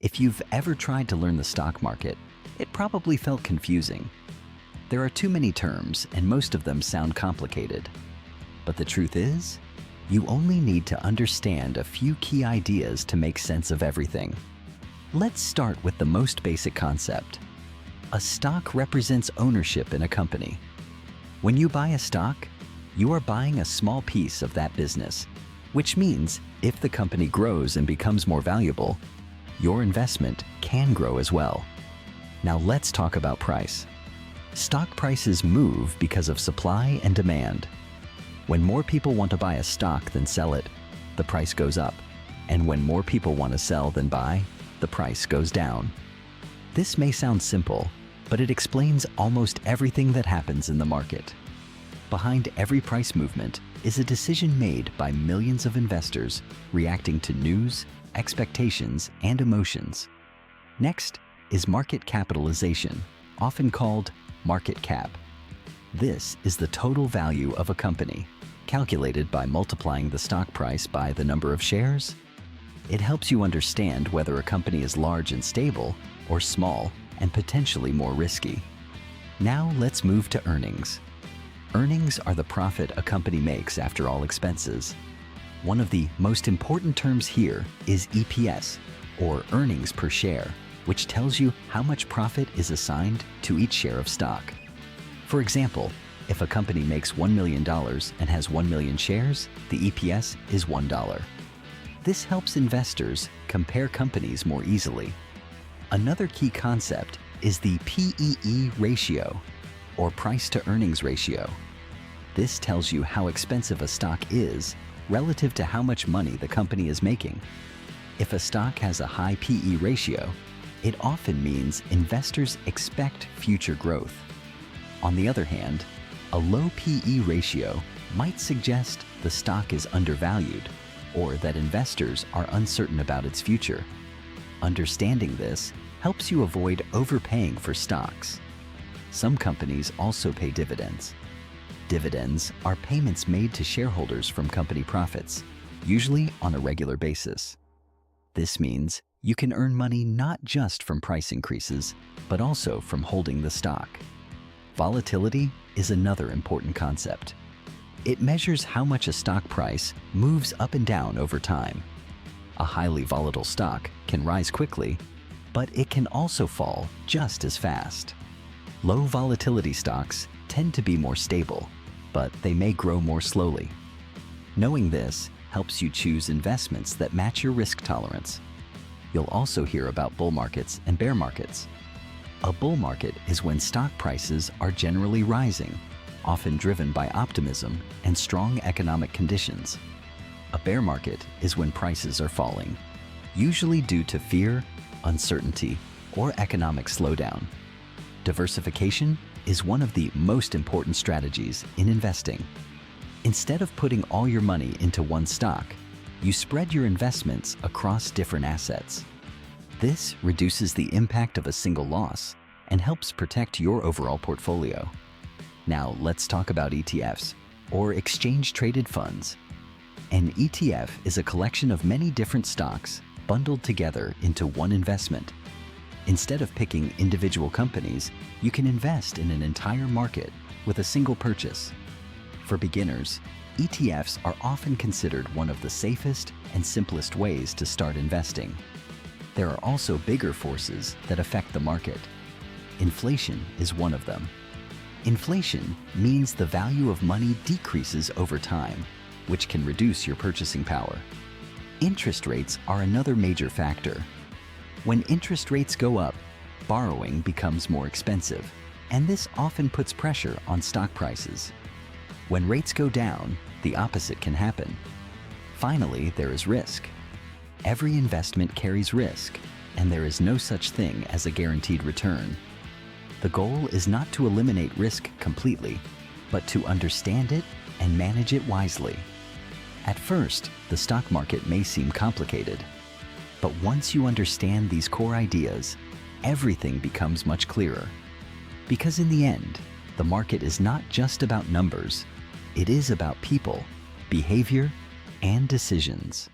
If you've ever tried to learn the stock market, it probably felt confusing. There are too many terms, and most of them sound complicated. But the truth is, you only need to understand a few key ideas to make sense of everything. Let's start with the most basic concept. A stock represents ownership in a company. When you buy a stock, you are buying a small piece of that business, which means if the company grows and becomes more valuable, your investment can grow as well. Now let's talk about price. Stock prices move because of supply and demand. When more people want to buy a stock than sell it, the price goes up. And when more people want to sell than buy, the price goes down. This may sound simple, but it explains almost everything that happens in the market. Behind every price movement is a decision made by millions of investors reacting to news, expectations, and emotions. Next is market capitalization, often called market cap. This is the total value of a company, calculated by multiplying the stock price by the number of shares. It helps you understand whether a company is large and stable or small and potentially more risky. Now let's move to earnings. Earnings are the profit a company makes after all expenses. One of the most important terms here is EPS, or earnings per share, which tells you how much profit is assigned to each share of stock. For example, if a company makes $1 million and has 1 million shares, the EPS is $1. This helps investors compare companies more easily. Another key concept is the PEE ratio, or price to earnings ratio. This tells you how expensive a stock is relative to how much money the company is making. If a stock has a high PE ratio, it often means investors expect future growth. On the other hand, a low PE ratio might suggest the stock is undervalued or that investors are uncertain about its future. Understanding this helps you avoid overpaying for stocks. Some companies also pay dividends. Dividends are payments made to shareholders from company profits, usually on a regular basis. This means you can earn money not just from price increases, but also from holding the stock. Volatility is another important concept. It measures how much a stock price moves up and down over time. A highly volatile stock can rise quickly, but it can also fall just as fast. Low volatility stocks tend to be more stable, but they may grow more slowly. Knowing this helps you choose investments that match your risk tolerance. You'll also hear about bull markets and bear markets. A bull market is when stock prices are generally rising, often driven by optimism and strong economic conditions. A bear market is when prices are falling, usually due to fear, uncertainty, or economic slowdown. Diversification is one of the most important strategies in investing. Instead of putting all your money into one stock, you spread your investments across different assets. This reduces the impact of a single loss and helps protect your overall portfolio. Now let's talk about ETFs, or exchange-traded funds. An ETF is a collection of many different stocks bundled together into one investment. Instead of picking individual companies, you can invest in an entire market with a single purchase. For beginners, ETFs are often considered one of the safest and simplest ways to start investing. There are also bigger forces that affect the market. Inflation is one of them. Inflation means the value of money decreases over time, which can reduce your purchasing power. Interest rates are another major factor. When interest rates go up, borrowing becomes more expensive, and this often puts pressure on stock prices. When rates go down, the opposite can happen. Finally, there is risk. Every investment carries risk, and there is no such thing as a guaranteed return. The goal is not to eliminate risk completely, but to understand it and manage it wisely. At first, the stock market may seem complicated, but once you understand these core ideas, everything becomes much clearer. Because in the end, the market is not just about numbers, it is about people, behavior, and decisions.